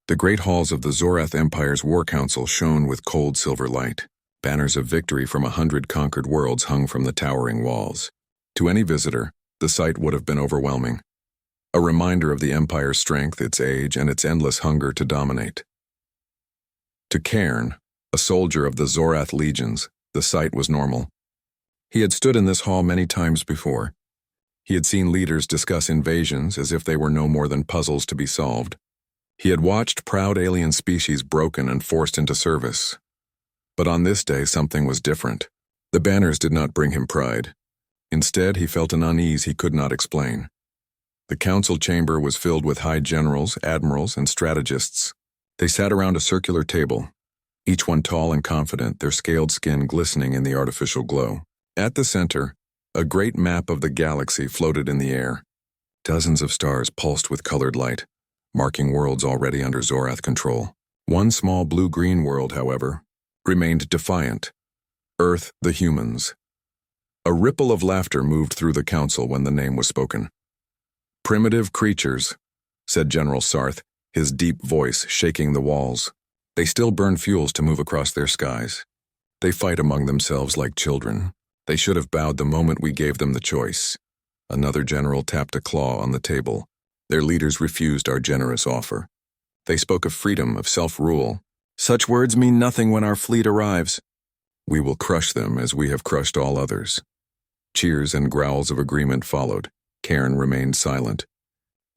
The great halls of the Zorath Empire's War Council shone with cold silver light. Banners of victory from 100 conquered worlds hung from the towering walls. To any visitor, the sight would have been overwhelming. A reminder of the Empire's strength, its age, and its endless hunger to dominate. To Cairn, a soldier of the Zorath legions, the sight was normal. He had stood in this hall many times before. He had seen leaders discuss invasions as if they were no more than puzzles to be solved. He had watched proud alien species broken and forced into service. But on this day, something was different. The banners did not bring him pride. Instead, he felt an unease he could not explain. The council chamber was filled with high generals, admirals, and strategists. They sat around a circular table, each one tall and confident, their scaled skin glistening in the artificial glow. At the center, a great map of the galaxy floated in the air. Dozens of stars pulsed with colored light, marking worlds already under Zorath control. One small blue-green world, however, remained defiant. Earth, the humans. A ripple of laughter moved through the council when the name was spoken. "Primitive creatures," said General Sarth, his deep voice shaking the walls. "They still burn fuels to move across their skies. They fight among themselves like children. They should have bowed the moment we gave them the choice." Another general tapped a claw on the table. "Their leaders refused our generous offer. They spoke of freedom, of self-rule. Such words mean nothing when our fleet arrives. We will crush them as we have crushed all others." Cheers and growls of agreement followed. Cairn remained silent.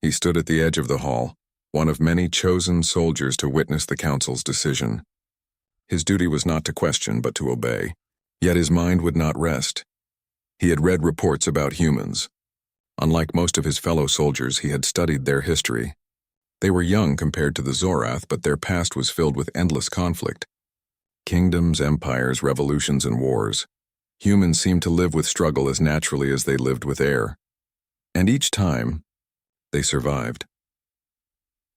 He stood at the edge of the hall, one of many chosen soldiers to witness the council's decision. His duty was not to question, but to obey. Yet his mind would not rest. He had read reports about humans. Unlike most of his fellow soldiers, he had studied their history. They were young compared to the Zorath, but their past was filled with endless conflict. Kingdoms, empires, revolutions, and wars. Humans seemed to live with struggle as naturally as they lived with air. And each time, they survived.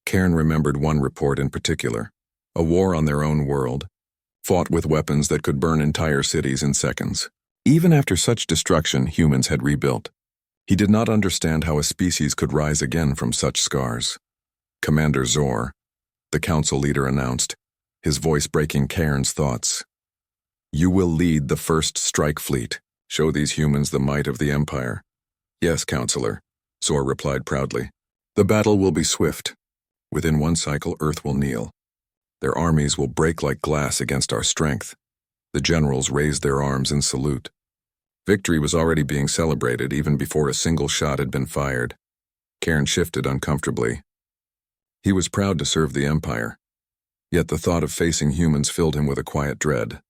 Cairn remembered one report in particular, a war on their own world, fought with weapons that could burn entire cities in seconds. Even after such destruction, humans had rebuilt. He did not understand how a species could rise again from such scars. "Commander Zor," the council leader announced, his voice breaking Cairn's thoughts. "You will lead the first strike fleet. Show these humans the might of the Empire." "Yes, Counselor," Zor replied proudly. "The battle will be swift. Within one cycle, Earth will kneel. Their armies will break like glass against our strength." The generals raised their arms in salute. Victory was already being celebrated even before a single shot had been fired. Cairn shifted uncomfortably. He was proud to serve the Empire, yet the thought of facing humans filled him with a quiet dread.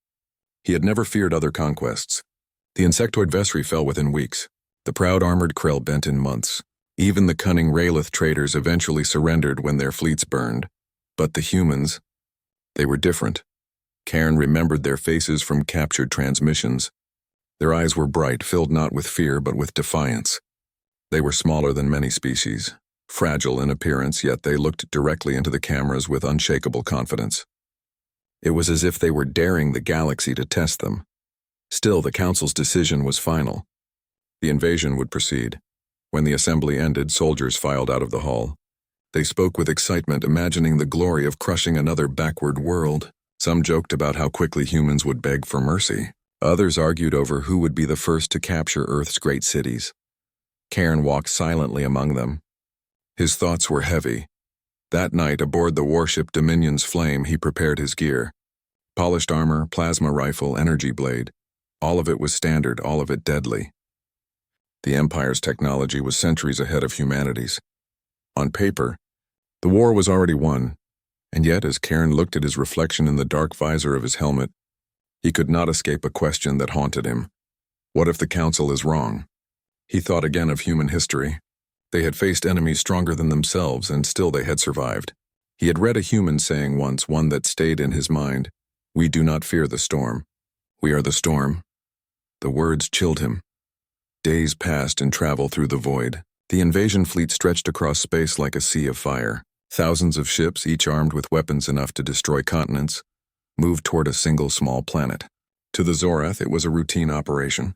He had never feared other conquests. The insectoid Vesri fell within weeks. The proud armored Krell bent in months. Even the cunning Raylith traders eventually surrendered when their fleets burned. But the humans, they were different. Cairn remembered their faces from captured transmissions. Their eyes were bright, filled not with fear but with defiance. They were smaller than many species, fragile in appearance, yet they looked directly into the cameras with unshakable confidence. It was as if they were daring the galaxy to test them. Still, the Council's decision was final. The invasion would proceed. When the assembly ended, soldiers filed out of the hall. They spoke with excitement, imagining the glory of crushing another backward world. Some joked about how quickly humans would beg for mercy. Others argued over who would be the first to capture Earth's great cities. Cairn walked silently among them. His thoughts were heavy. That night, aboard the warship Dominion's Flame, he prepared his gear. Polished armor, plasma rifle, energy blade. All of it was standard, all of it deadly. The Empire's technology was centuries ahead of humanity's. On paper, the war was already won, and yet as Cairn looked at his reflection in the dark visor of his helmet, he could not escape a question that haunted him. What if the Council is wrong? He thought again of human history. They had faced enemies stronger than themselves, and still they had survived. He had read a human saying once, one that stayed in his mind, "We do not fear the storm. We are the storm." The words chilled him. Days passed in travel through the void. The invasion fleet stretched across space like a sea of fire. Thousands of ships, each armed with weapons enough to destroy continents, moved toward a single small planet. To the Zorath, it was a routine operation.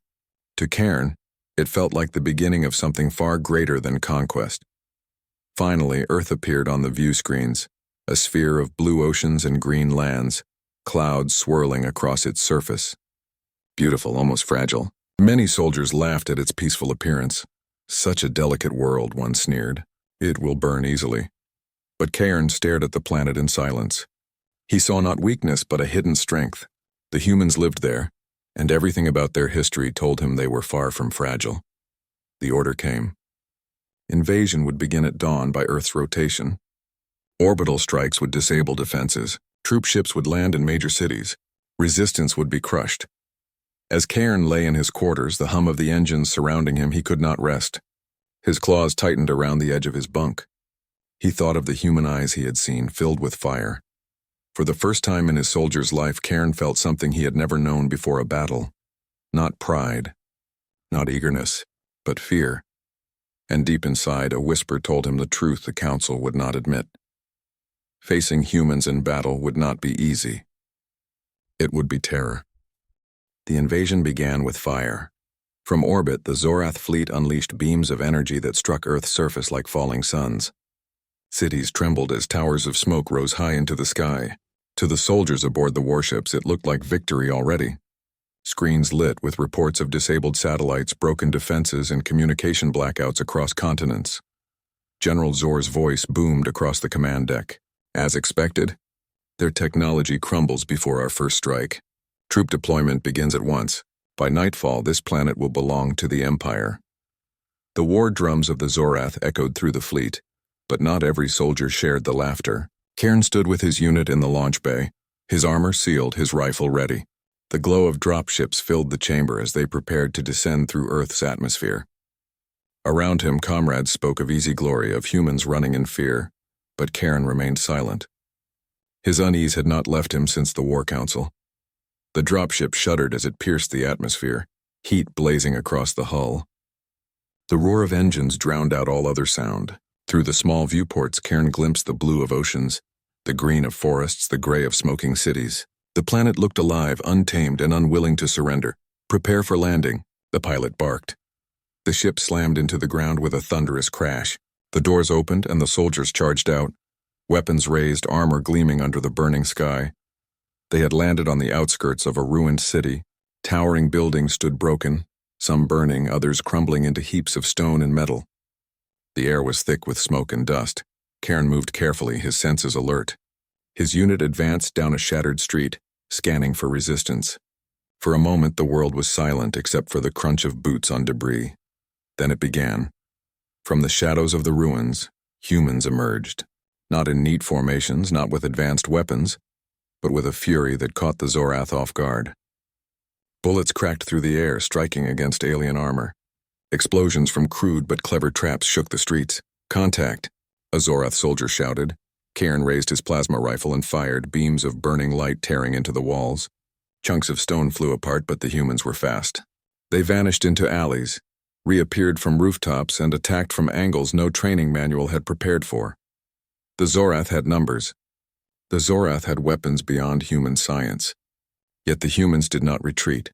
To Cairn, it felt like the beginning of something far greater than conquest. Finally, Earth appeared on the view screens, a sphere of blue oceans and green lands, clouds swirling across its surface. Beautiful, almost fragile. Many soldiers laughed at its peaceful appearance. Such a delicate world, one sneered. It will burn easily. But Cairn stared at the planet in silence. He saw not weakness but a hidden strength. The humans lived there, and everything about their history told him they were far from fragile. The order came. Invasion would begin at dawn by Earth's rotation. Orbital strikes would disable defenses. Troop ships would land in major cities. Resistance would be crushed. As Cairn lay in his quarters, the hum of the engines surrounding him, he could not rest. His claws tightened around the edge of his bunk. He thought of the human eyes he had seen, filled with fire. For the first time in his soldier's life, Cairn felt something he had never known before a battle. Not pride, not eagerness, but fear. And deep inside, a whisper told him the truth the Council would not admit. Facing humans in battle would not be easy. It would be terror. The invasion began with fire. From orbit, the Zorath fleet unleashed beams of energy that struck Earth's surface like falling suns. Cities trembled as towers of smoke rose high into the sky. To the soldiers aboard the warships, it looked like victory already. Screens lit with reports of disabled satellites, broken defenses, and communication blackouts across continents. General Zor's voice boomed across the command deck. As expected, their technology crumbles before our first strike. Troop deployment begins at once. By nightfall, this planet will belong to the Empire. The war drums of the Zorath echoed through the fleet, but not every soldier shared the laughter. Cairn stood with his unit in the launch bay, his armor sealed, his rifle ready. The glow of dropships filled the chamber as they prepared to descend through Earth's atmosphere. Around him, comrades spoke of easy glory, of humans running in fear, but Cairn remained silent. His unease had not left him since the War Council. The dropship shuddered as it pierced the atmosphere, heat blazing across the hull. The roar of engines drowned out all other sound. Through the small viewports, Cairn glimpsed the blue of oceans, the green of forests, the gray of smoking cities. The planet looked alive, untamed, and unwilling to surrender. Prepare for landing, the pilot barked. The ship slammed into the ground with a thunderous crash. The doors opened and the soldiers charged out, weapons raised, armor gleaming under the burning sky. They had landed on the outskirts of a ruined city. Towering buildings stood broken, some burning, others crumbling into heaps of stone and metal. The air was thick with smoke and dust. Cairn moved carefully, his senses alert. His unit advanced down a shattered street, scanning for resistance. For a moment, the world was silent except for the crunch of boots on debris. Then it began. From the shadows of the ruins, humans emerged. Not in neat formations, not with advanced weapons, but with a fury that caught the Zorath off guard. Bullets cracked through the air, striking against alien armor. Explosions from crude but clever traps shook the streets. Contact, a Zorath soldier shouted. Cairn raised his plasma rifle and fired, beams of burning light tearing into the walls. Chunks of stone flew apart, but the humans were fast. They vanished into alleys, reappeared from rooftops, and attacked from angles no training manual had prepared for. The Zorath had numbers. The Zorath had weapons beyond human science. Yet the humans did not retreat.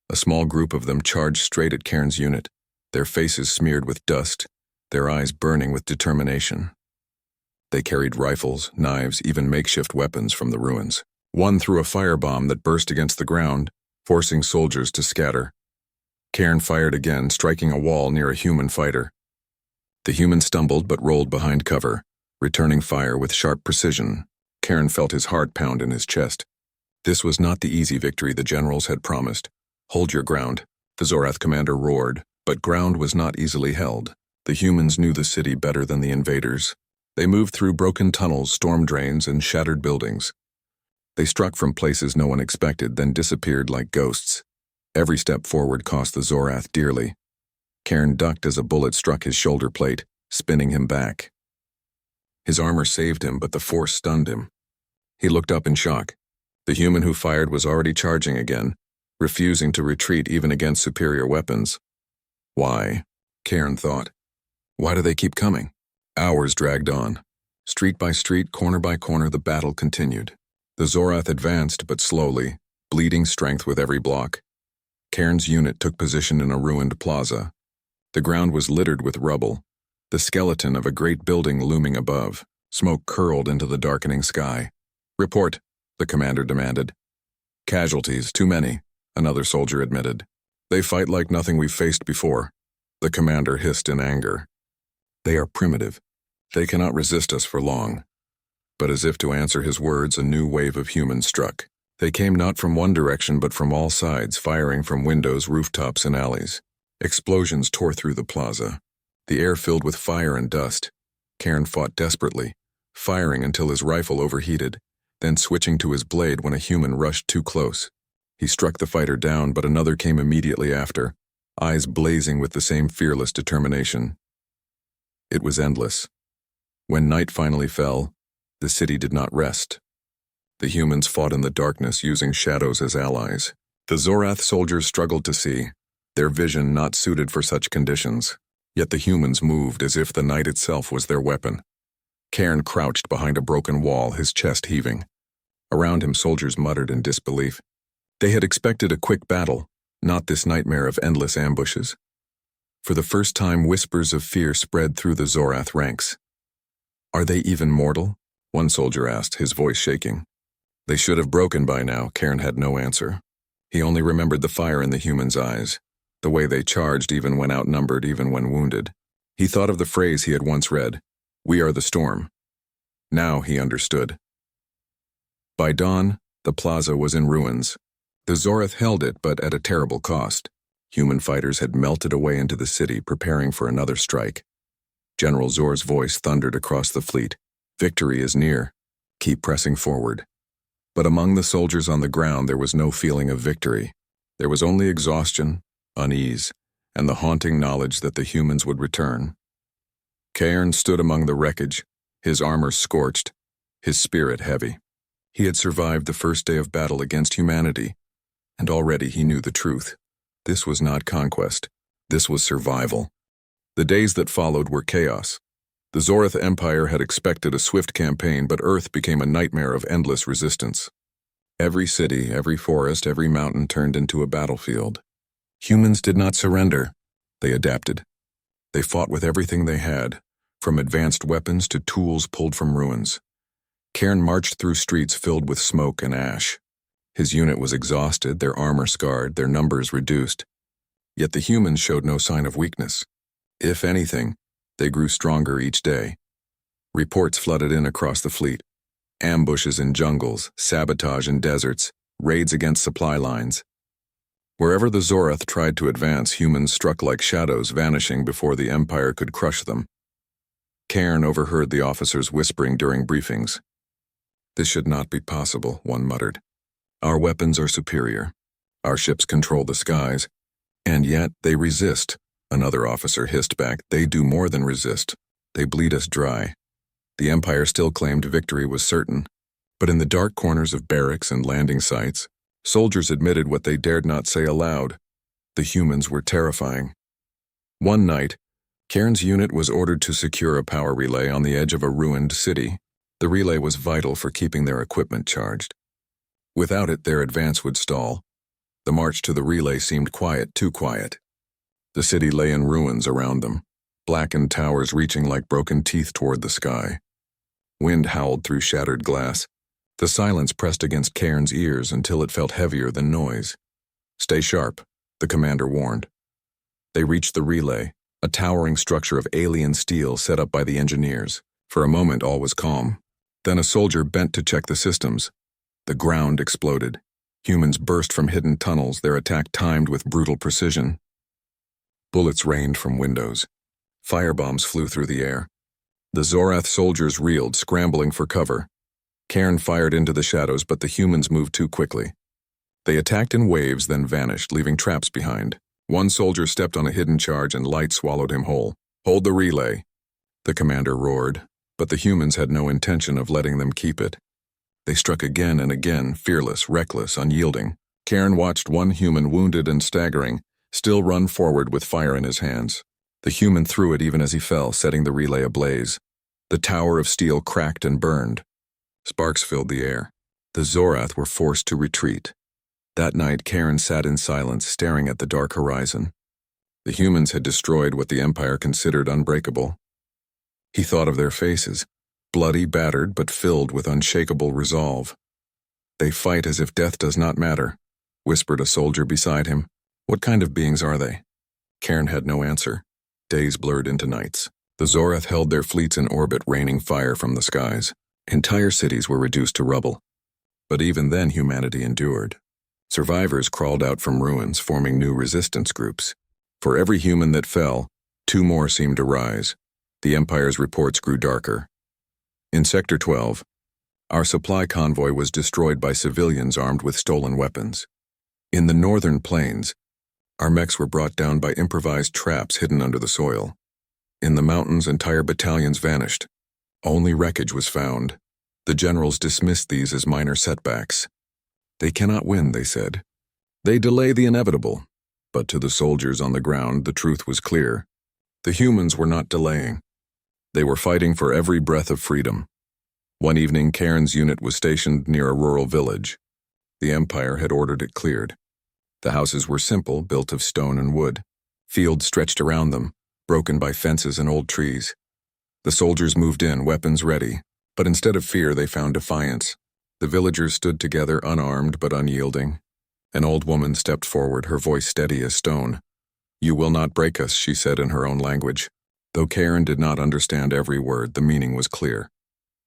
A small group of them charged straight at Cairn's unit, their faces smeared with dust, their eyes burning with determination. They carried rifles, knives, even makeshift weapons from the ruins. One threw a firebomb that burst against the ground, forcing soldiers to scatter. Cairn fired again, striking a wall near a human fighter. The human stumbled but rolled behind cover, returning fire with sharp precision. Cairn felt his heart pound in his chest. This was not the easy victory the generals had promised. Hold your ground, the Zorath commander roared, but ground was not easily held. The humans knew the city better than the invaders. They moved through broken tunnels, storm drains, and shattered buildings. They struck from places no one expected, then disappeared like ghosts. Every step forward cost the Zorath dearly. Cairn ducked as a bullet struck his shoulder plate, spinning him back. His armor saved him, but the force stunned him. He looked up in shock. The human who fired was already charging again, refusing to retreat even against superior weapons. Why? Cairn thought. Why do they keep coming? Hours dragged on. Street by street, corner by corner, the battle continued. The Zorath advanced, but slowly, bleeding strength with every block. Cairn's unit took position in a ruined plaza. The ground was littered with rubble, the skeleton of a great building looming above. Smoke curled into the darkening sky. "Report," the commander demanded. "Casualties, too many," another soldier admitted. "They fight like nothing we've faced before," the commander hissed in anger. "They are primitive. They cannot resist us for long." But as if to answer his words, a new wave of humans struck. They came not from one direction but from all sides, firing from windows, rooftops, and alleys. Explosions tore through the plaza. The air filled with fire and dust. Cairn fought desperately, firing until his rifle overheated, then switching to his blade when a human rushed too close. He struck the fighter down, but another came immediately after, eyes blazing with the same fearless determination. It was endless. When night finally fell, the city did not rest. The humans fought in the darkness, using shadows as allies. The Zorath soldiers struggled to see, their vision not suited for such conditions. Yet the humans moved as if the night itself was their weapon. Cairn crouched behind a broken wall, his chest heaving. Around him, soldiers muttered in disbelief. They had expected a quick battle, not this nightmare of endless ambushes. For the first time, whispers of fear spread through the Zorath ranks. "Are they even mortal?" one soldier asked, his voice shaking. They should have broken by now. Cairn had no answer. He only remembered the fire in the humans' eyes, the way they charged even when outnumbered, even when wounded. He thought of the phrase he had once read, "We are the storm." Now he understood. By dawn, the plaza was in ruins. The Zorath held it, but at a terrible cost. Human fighters had melted away into the city, preparing for another strike. General Zor's voice thundered across the fleet. "Victory is near. Keep pressing forward." But among the soldiers on the ground, there was no feeling of victory. There was only exhaustion, unease, and the haunting knowledge that the humans would return. Cairn stood among the wreckage, his armor scorched, his spirit heavy. He had survived the first day of battle against humanity, and already he knew the truth. This was not conquest. This was survival. The days that followed were chaos. The Zorath Empire had expected a swift campaign, but Earth became a nightmare of endless resistance. Every city, every forest, every mountain turned into a battlefield. Humans did not surrender. They adapted. They fought with everything they had, from advanced weapons to tools pulled from ruins. Cairn marched through streets filled with smoke and ash. His unit was exhausted, their armor scarred, their numbers reduced. Yet the humans showed no sign of weakness. If anything, they grew stronger each day. Reports flooded in across the fleet. Ambushes in jungles, sabotage in deserts, raids against supply lines. Wherever the Zorath tried to advance, humans struck like shadows, vanishing before the Empire could crush them. Cairn overheard the officers whispering during briefings. "This should not be possible," one muttered. "Our weapons are superior. Our ships control the skies. And yet they resist," another officer hissed back. "They do more than resist. They bleed us dry." The Empire still claimed victory was certain. But in the dark corners of barracks and landing sites, soldiers admitted what they dared not say aloud. The humans were terrifying. One night, Cairn's unit was ordered to secure a power relay on the edge of a ruined city. The relay was vital for keeping their equipment charged. Without it, their advance would stall. The march to the relay seemed quiet, too quiet. The city lay in ruins around them, blackened towers reaching like broken teeth toward the sky. Wind howled through shattered glass. The silence pressed against Cairn's ears until it felt heavier than noise. "Stay sharp," the commander warned. They reached the relay, a towering structure of alien steel set up by the engineers. For a moment, all was calm. Then a soldier bent to check the systems. The ground exploded. Humans burst from hidden tunnels, their attack timed with brutal precision. Bullets rained from windows. Firebombs flew through the air. The Zorath soldiers reeled, scrambling for cover. Cairn fired into the shadows, but the humans moved too quickly. They attacked in waves, then vanished, leaving traps behind. One soldier stepped on a hidden charge and light swallowed him whole. "Hold the relay," the commander roared, but the humans had no intention of letting them keep it. They struck again and again, fearless, reckless, unyielding. Cairn watched one human, wounded and staggering, still run forward with fire in his hands. The human threw it even as he fell, setting the relay ablaze. The tower of steel cracked and burned. Sparks filled the air. The Zorath were forced to retreat. That night, Cairn sat in silence, staring at the dark horizon. The humans had destroyed what the Empire considered unbreakable. He thought of their faces, bloody, battered, but filled with unshakable resolve. "They fight as if death does not matter," whispered a soldier beside him. "What kind of beings are they?" Cairn had no answer. Days blurred into nights. The Zorath held their fleets in orbit, raining fire from the skies. Entire cities were reduced to rubble. But even then humanity endured. Survivors crawled out from ruins, forming new resistance groups. For every human that fell, 2 more seemed to rise. The Empire's reports grew darker. In Sector 12, our supply convoy was destroyed by civilians armed with stolen weapons. In the northern plains, our mechs were brought down by improvised traps hidden under the soil. In the mountains, entire battalions vanished. Only wreckage was found. The generals dismissed these as minor setbacks. "They cannot win," they said. "They delay the inevitable." But to the soldiers on the ground, the truth was clear. The humans were not delaying. They were fighting for every breath of freedom. One evening, Cairn's unit was stationed near a rural village. The Empire had ordered it cleared. The houses were simple, built of stone and wood. Fields stretched around them, broken by fences and old trees. The soldiers moved in, weapons ready, but instead of fear they found defiance. The villagers stood together, unarmed but unyielding. An old woman stepped forward, her voice steady as stone. "You will not break us," she said in her own language. Though Cairn did not understand every word, the meaning was clear.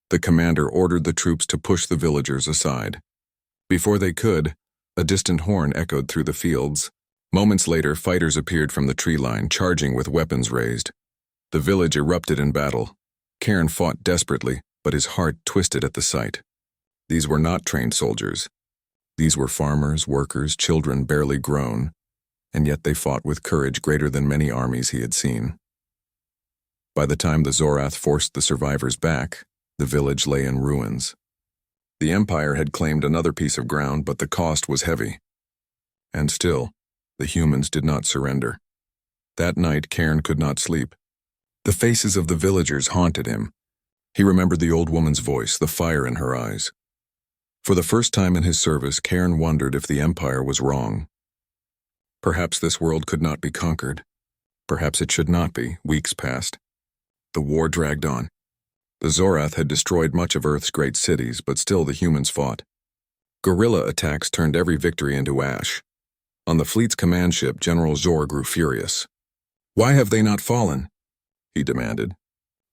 The commander ordered the troops to push the villagers aside. Before they could, a distant horn echoed through the fields. Moments later, fighters appeared from the tree line, charging with weapons raised. The village erupted in battle. Cairn fought desperately, but his heart twisted at the sight. These were not trained soldiers. These were farmers, workers, children barely grown, and yet they fought with courage greater than many armies he had seen. By the time the Zorath forced the survivors back, the village lay in ruins. The Empire had claimed another piece of ground, but the cost was heavy. And still, the humans did not surrender. That night, Cairn could not sleep. The faces of the villagers haunted him. He remembered the old woman's voice, the fire in her eyes. For the first time in his service, Cairn wondered if the Empire was wrong. Perhaps this world could not be conquered. Perhaps it should not be. Weeks passed. The war dragged on. The Zorath had destroyed much of Earth's great cities, but still the humans fought. Guerrilla attacks turned every victory into ash. On the fleet's command ship, General Zor grew furious. "Why have they not fallen?" he demanded.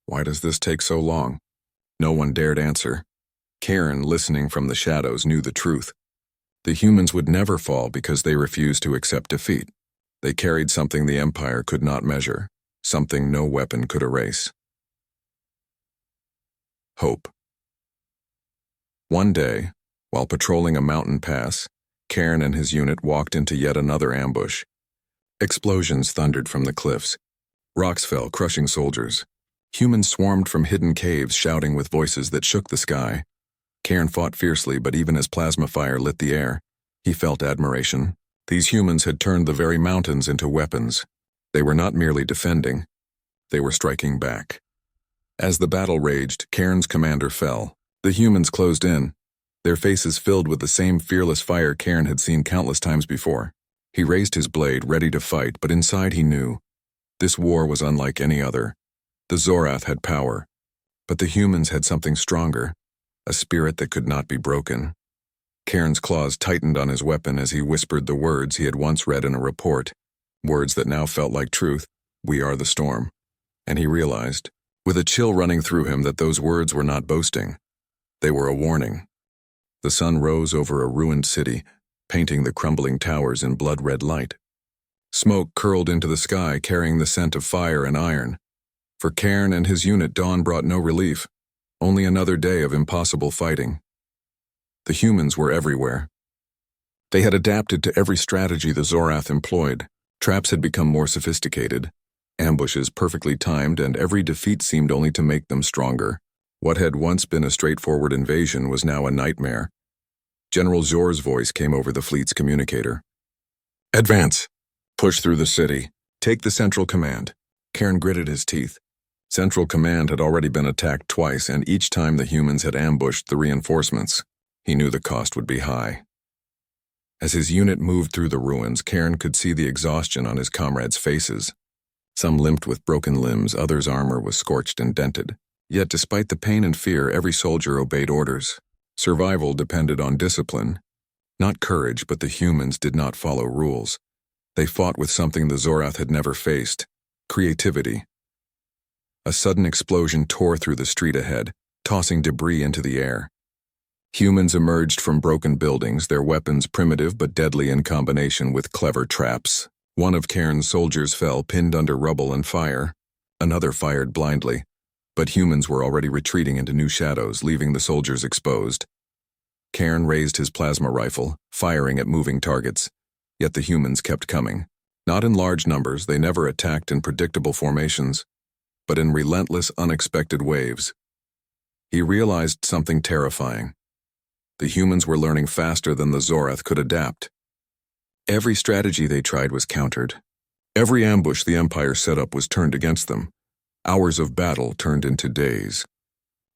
"Why does this take so long?" No one dared answer. Cairn, listening from the shadows, knew the truth. The humans would never fall because they refused to accept defeat. They carried something the Empire could not measure, something no weapon could erase. Hope. One day, while patrolling a mountain pass, Cairn and his unit walked into yet another ambush. Explosions thundered from the cliffs. Rocks fell, crushing soldiers. Humans swarmed from hidden caves, shouting with voices that shook the sky. Cairn fought fiercely, but even as plasma fire lit the air, he felt admiration. These humans had turned the very mountains into weapons. They were not merely defending, they were striking back. As the battle raged, Cairn's commander fell. The humans closed in, their faces filled with the same fearless fire Cairn had seen countless times before. He raised his blade, ready to fight, but inside he knew. This war was unlike any other. The Zorath had power, but the humans had something stronger, a spirit that could not be broken. Cairn's claws tightened on his weapon as he whispered the words he had once read in a report, words that now felt like truth. "We are the storm." And he realized, with a chill running through him, that those words were not boasting. They were a warning. The sun rose over a ruined city, painting the crumbling towers in blood-red light. Smoke curled into the sky, carrying the scent of fire and iron. For Cairn and his unit, dawn brought no relief, only another day of impossible fighting. The humans were everywhere. They had adapted to every strategy the Zorath employed. Traps had become more sophisticated, ambushes perfectly timed, and every defeat seemed only to make them stronger. What had once been a straightforward invasion was now a nightmare. General Zor's voice came over the fleet's communicator. "Advance! Push through the city. Take the Central Command." Cairn gritted his teeth. Central Command had already been attacked twice, and each time the humans had ambushed the reinforcements. He knew the cost would be high. As his unit moved through the ruins, Cairn could see the exhaustion on his comrades' faces. Some limped with broken limbs, others' armor was scorched and dented. Yet despite the pain and fear, every soldier obeyed orders. Survival depended on discipline. Not courage, but the humans did not follow rules. They fought with something the Zorath had never faced: creativity. A sudden explosion tore through the street ahead, tossing debris into the air. Humans emerged from broken buildings, their weapons primitive but deadly in combination with clever traps. One of Cairn's soldiers fell, pinned under rubble and fire. Another fired blindly, but humans were already retreating into new shadows, leaving the soldiers exposed. Cairn raised his plasma rifle, firing at moving targets, yet the humans kept coming. Not in large numbers, they never attacked in predictable formations, but in relentless, unexpected waves. He realized something terrifying. The humans were learning faster than the Zorath could adapt. Every strategy they tried was countered. Every ambush the Empire set up was turned against them. Hours of battle turned into days.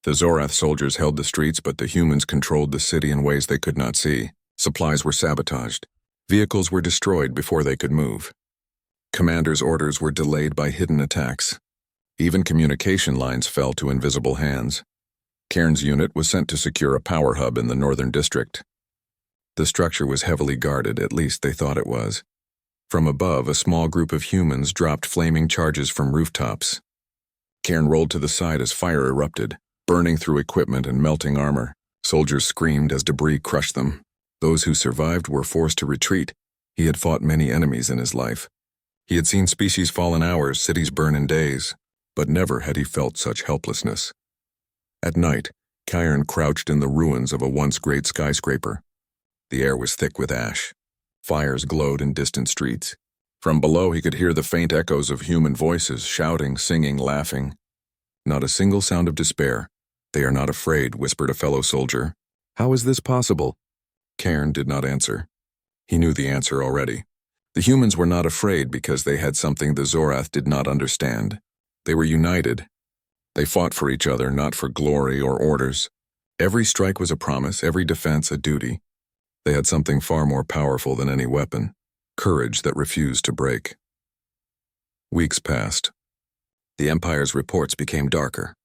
The Zorath soldiers held the streets, but the humans controlled the city in ways they could not see. Supplies were sabotaged. Vehicles were destroyed before they could move. Commanders' orders were delayed by hidden attacks. Even communication lines fell to invisible hands. Cairn's unit was sent to secure a power hub in the northern district. The structure was heavily guarded, at least they thought it was. From above, a small group of humans dropped flaming charges from rooftops. Cairn rolled to the side as fire erupted, burning through equipment and melting armor. Soldiers screamed as debris crushed them. Those who survived were forced to retreat. He had fought many enemies in his life. He had seen species fall in hours, cities burn in days, but never had he felt such helplessness. At night, Cairn crouched in the ruins of a once great skyscraper. The air was thick with ash. Fires glowed in distant streets. From below he could hear the faint echoes of human voices, shouting, singing, laughing. Not a single sound of despair. "They are not afraid," whispered a fellow soldier. "How is this possible?" Cairn did not answer. He knew the answer already. The humans were not afraid because they had something the Zorath did not understand. They were united. They fought for each other, not for glory or orders. Every strike was a promise, every defense a duty. They had something far more powerful than any weapon: courage that refused to break. Weeks passed. The Empire's reports became darker.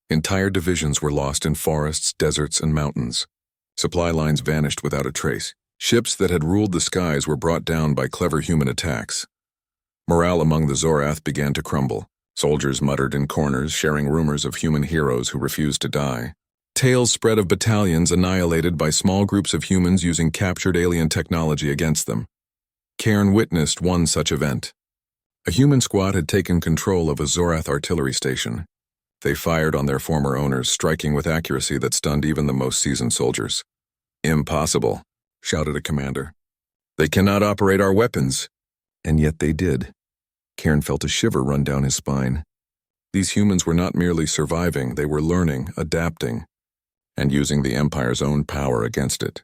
Entire divisions were lost in forests, deserts, and mountains. Supply lines vanished without a trace. Ships that had ruled the skies were brought down by clever human attacks. Morale among the Zorath began to crumble. Soldiers muttered in corners, sharing rumors of human heroes who refused to die. Tales spread of battalions annihilated by small groups of humans using captured alien technology against them. Cairn witnessed one such event. A human squad had taken control of a Zorath artillery station. They fired on their former owners, striking with accuracy that stunned even the most seasoned soldiers. "Impossible," shouted a commander. "They cannot operate our weapons." And yet they did. Cairn felt a shiver run down his spine. These humans were not merely surviving, they were learning, adapting, and using the Empire's own power against it.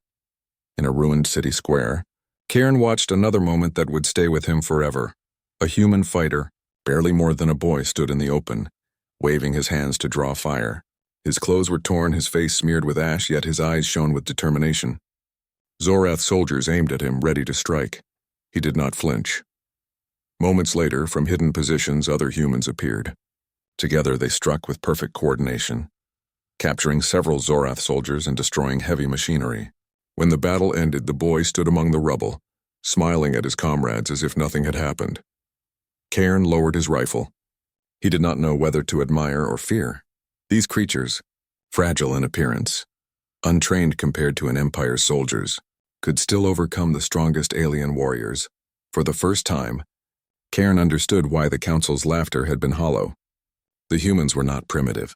In a ruined city square, Cairn watched another moment that would stay with him forever. A human fighter, barely more than a boy, stood in the open, waving his hands to draw fire. His clothes were torn, his face smeared with ash, yet his eyes shone with determination. Zorath soldiers aimed at him, ready to strike. He did not flinch. Moments later, from hidden positions, other humans appeared. Together they struck with perfect coordination, capturing several Zorath soldiers and destroying heavy machinery. When the battle ended, the boy stood among the rubble, smiling at his comrades as if nothing had happened. Cairn lowered his rifle. He did not know whether to admire or fear. These creatures, fragile in appearance, untrained compared to an Empire's soldiers, could still overcome the strongest alien warriors. For the first time, Cairn understood why the Council's laughter had been hollow. The humans were not primitive.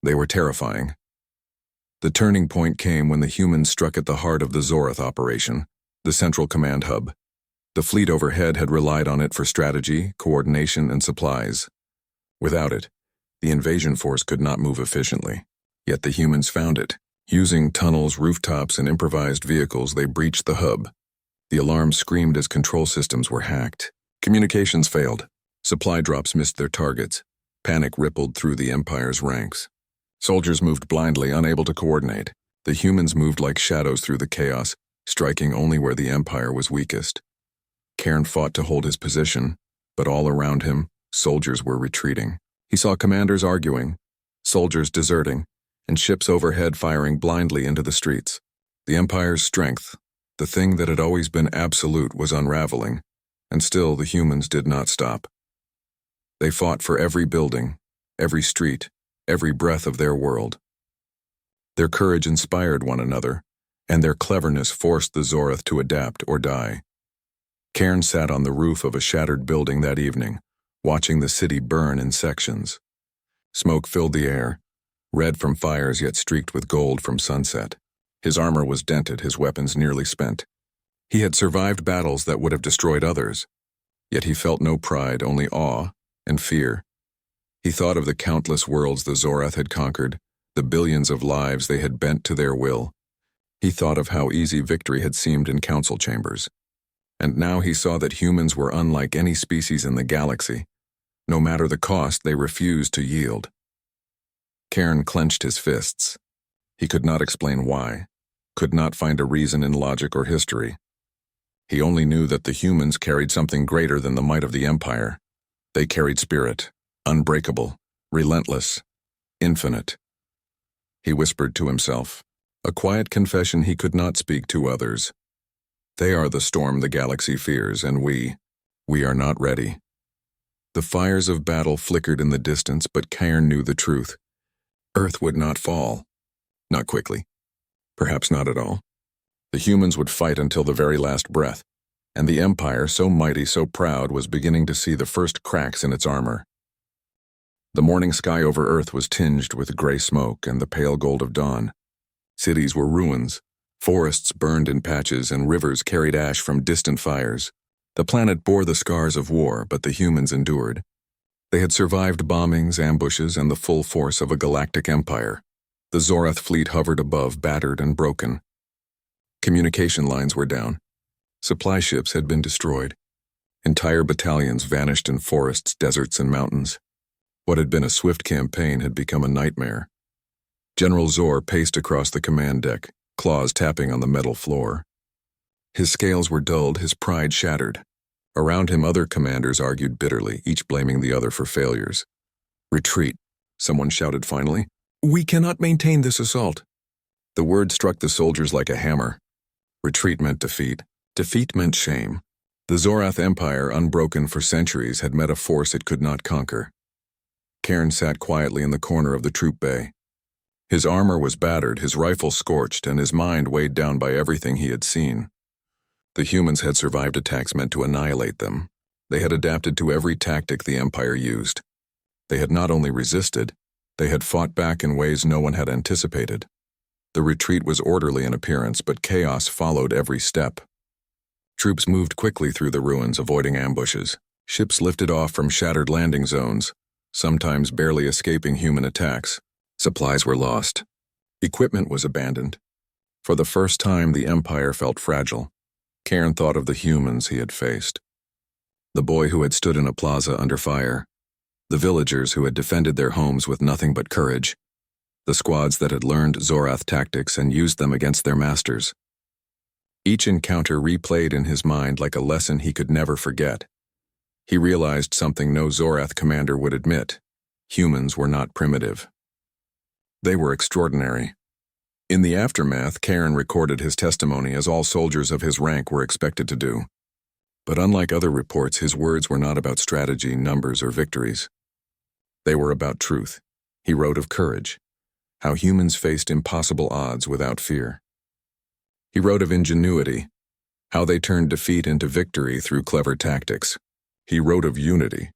They were terrifying. The turning point came when the humans struck at the heart of the Zorath operation, the central command hub. The fleet overhead had relied on it for strategy, coordination, and supplies. Without it, the invasion force could not move efficiently. Yet the humans found it. Using tunnels, rooftops, and improvised vehicles, they breached the hub. The alarm screamed as control systems were hacked. Communications failed. Supply drops missed their targets. Panic rippled through the Empire's ranks. Soldiers moved blindly, unable to coordinate. The humans moved like shadows through the chaos, striking only where the Empire was weakest. Cairn fought to hold his position, but all around him, soldiers were retreating. He saw commanders arguing, soldiers deserting, and ships overhead firing blindly into the streets. The Empire's strength, the thing that had always been absolute, was unraveling, and still the humans did not stop. They fought for every building, every street, every breath of their world. Their courage inspired one another, and their cleverness forced the Zorath to adapt or die. Cairn sat on the roof of a shattered building that evening, watching the city burn in sections. Smoke filled the air, red from fires yet streaked with gold from sunset. His armor was dented, his weapons nearly spent. He had survived battles that would have destroyed others, yet he felt no pride, only awe and fear. He thought of the countless worlds the Zorath had conquered, the billions of lives they had bent to their will. He thought of how easy victory had seemed in council chambers. And now he saw that humans were unlike any species in the galaxy. No matter the cost, they refused to yield. Cairn clenched his fists. He could not explain why, could not find a reason in logic or history. He only knew that the humans carried something greater than the might of the Empire. They carried spirit, unbreakable, relentless, infinite. He whispered to himself, a quiet confession he could not speak to others. They are the storm the galaxy fears, and we are not ready. The fires of battle flickered in the distance, but Cairn knew the truth. Earth would not fall. Not quickly. Perhaps not at all. The humans would fight until the very last breath, and the Empire, so mighty, so proud, was beginning to see the first cracks in its armor. The morning sky over Earth was tinged with gray smoke and the pale gold of dawn. Cities were ruins. Forests burned in patches and rivers carried ash from distant fires. The planet bore the scars of war, but the humans endured. They had survived bombings, ambushes, and the full force of a galactic empire. The Zorath fleet hovered above, battered and broken. Communication lines were down. Supply ships had been destroyed. Entire battalions vanished in forests, deserts, and mountains. What had been a swift campaign had become a nightmare. General Zor paced across the command deck, claws tapping on the metal floor. His scales were dulled, his pride shattered. Around him other commanders argued bitterly, each blaming the other for failures. "Retreat," someone shouted finally. "We cannot maintain this assault." The word struck the soldiers like a hammer. Retreat meant defeat. Defeat meant shame. The Zorath Empire, unbroken for centuries, had met a force it could not conquer. Cairn sat quietly in the corner of the troop bay. His armor was battered, his rifle scorched, and his mind weighed down by everything he had seen. The humans had survived attacks meant to annihilate them. They had adapted to every tactic the Empire used. They had not only resisted, they had fought back in ways no one had anticipated. The retreat was orderly in appearance, but chaos followed every step. Troops moved quickly through the ruins, avoiding ambushes. Ships lifted off from shattered landing zones, sometimes barely escaping human attacks. Supplies were lost. Equipment was abandoned. For the first time, the Empire felt fragile. Cairn thought of the humans he had faced. The boy who had stood in a plaza under fire. The villagers who had defended their homes with nothing but courage. The squads that had learned Zorath tactics and used them against their masters. Each encounter replayed in his mind like a lesson he could never forget. He realized something no Zorath commander would admit. Humans were not primitive. They were extraordinary. In the aftermath, Cairn recorded his testimony as all soldiers of his rank were expected to do. But unlike other reports, his words were not about strategy, numbers, or victories. They were about truth. He wrote of courage, how humans faced impossible odds without fear. He wrote of ingenuity, how they turned defeat into victory through clever tactics. He wrote of unity,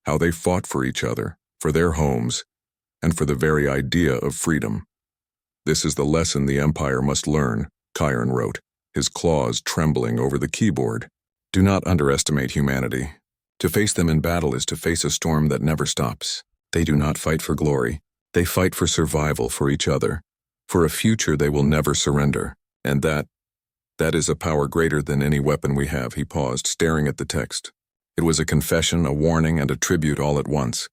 how they fought for each other, for their homes, and for the very idea of freedom. This is the lesson the Empire must learn, Cairn wrote, his claws trembling over the keyboard. Do not underestimate humanity. To face them in battle is to face a storm that never stops. They do not fight for glory. They fight for survival for each other, for a future they will never surrender. And that is a power greater than any weapon we have. He paused, staring at the text. It was a confession, a warning, and a tribute all at once.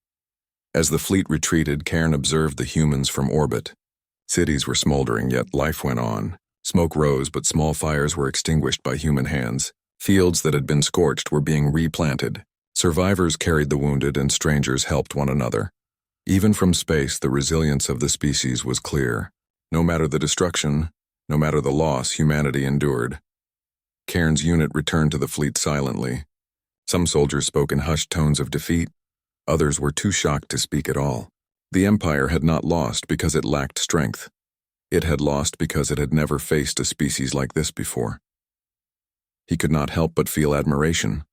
As the fleet retreated, Cairn observed the humans from orbit. Cities were smoldering, yet life went on. Smoke rose, but small fires were extinguished by human hands. Fields that had been scorched were being replanted. Survivors carried the wounded, and strangers helped one another. Even from space, the resilience of the species was clear. No matter the destruction, no matter the loss humanity endured. Cairn's unit returned to the fleet silently. Some soldiers spoke in hushed tones of defeat. Others were too shocked to speak at all. The Empire had not lost because it lacked strength. It had lost because it had never faced a species like this before. He could not help but feel admiration.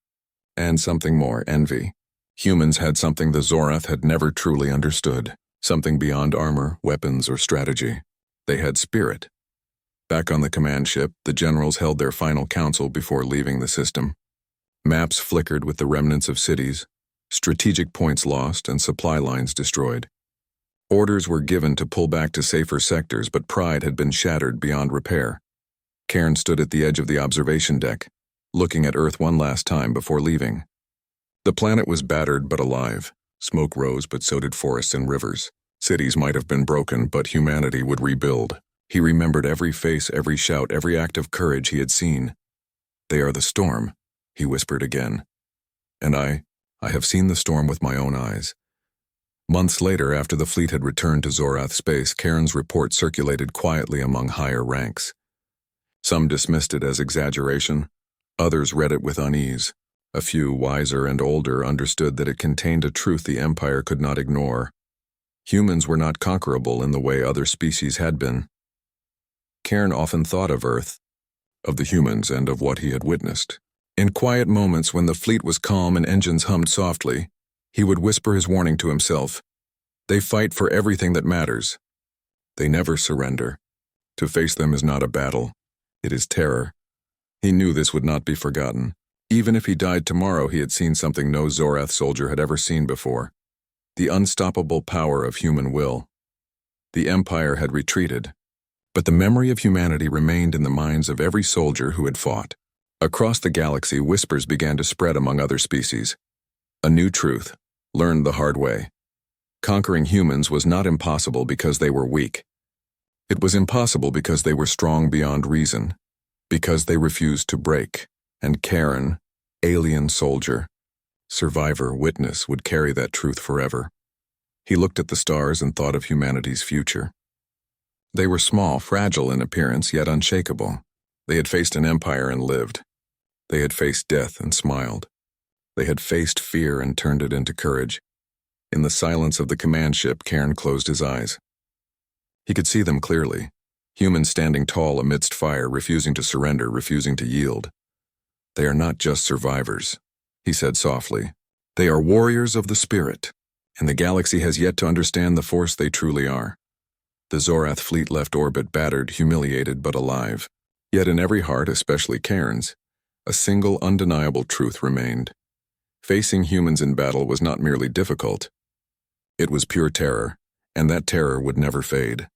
And something more, envy. Humans had something the Zorath had never truly understood. Something beyond armor, weapons, or strategy. They had spirit. Back on the command ship, the generals held their final council before leaving the system. Maps flickered with the remnants of cities, strategic points lost, and supply lines destroyed. Orders were given to pull back to safer sectors, but pride had been shattered beyond repair. Cairn stood at the edge of the observation deck, looking at Earth one last time before leaving. The planet was battered but alive. Smoke rose, but so did forests and rivers. Cities might have been broken, but humanity would rebuild. He remembered every face, every shout, every act of courage he had seen. "They are the storm," he whispered again. "And I have seen the storm with my own eyes." Months later, after the fleet had returned to Zorath space, Cairn's report circulated quietly among higher ranks. Some dismissed it as exaggeration. Others read it with unease. A few, wiser and older, understood that it contained a truth the Empire could not ignore. Humans were not conquerable in the way other species had been. Cairn often thought of Earth, of the humans, and of what he had witnessed. In quiet moments when the fleet was calm and engines hummed softly, he would whisper his warning to himself. They fight for everything that matters. They never surrender. To face them is not a battle. It is terror. He knew this would not be forgotten. Even if he died tomorrow, he had seen something no Zorath soldier had ever seen before. The unstoppable power of human will. The Empire had retreated, but the memory of humanity remained in the minds of every soldier who had fought. Across the galaxy, whispers began to spread among other species. A new truth, learned the hard way. Conquering humans was not impossible because they were weak. It was impossible because they were strong beyond reason, because they refused to break. And Cairn, alien soldier, survivor, witness, would carry that truth forever. He looked at the stars and thought of humanity's future. They were small, fragile in appearance, yet unshakable. They had faced an empire and lived. They had faced death and smiled. They had faced fear and turned it into courage. In the silence of the command ship, Cairn closed his eyes. He could see them clearly. Humans standing tall amidst fire, refusing to surrender, refusing to yield. "They are not just survivors," he said softly. "They are warriors of the spirit, and the galaxy has yet to understand the force they truly are." The Zorath fleet left orbit battered, humiliated, but alive. Yet in every heart, especially Cairn's, a single undeniable truth remained. Facing humans in battle was not merely difficult. It was pure terror, and that terror would never fade.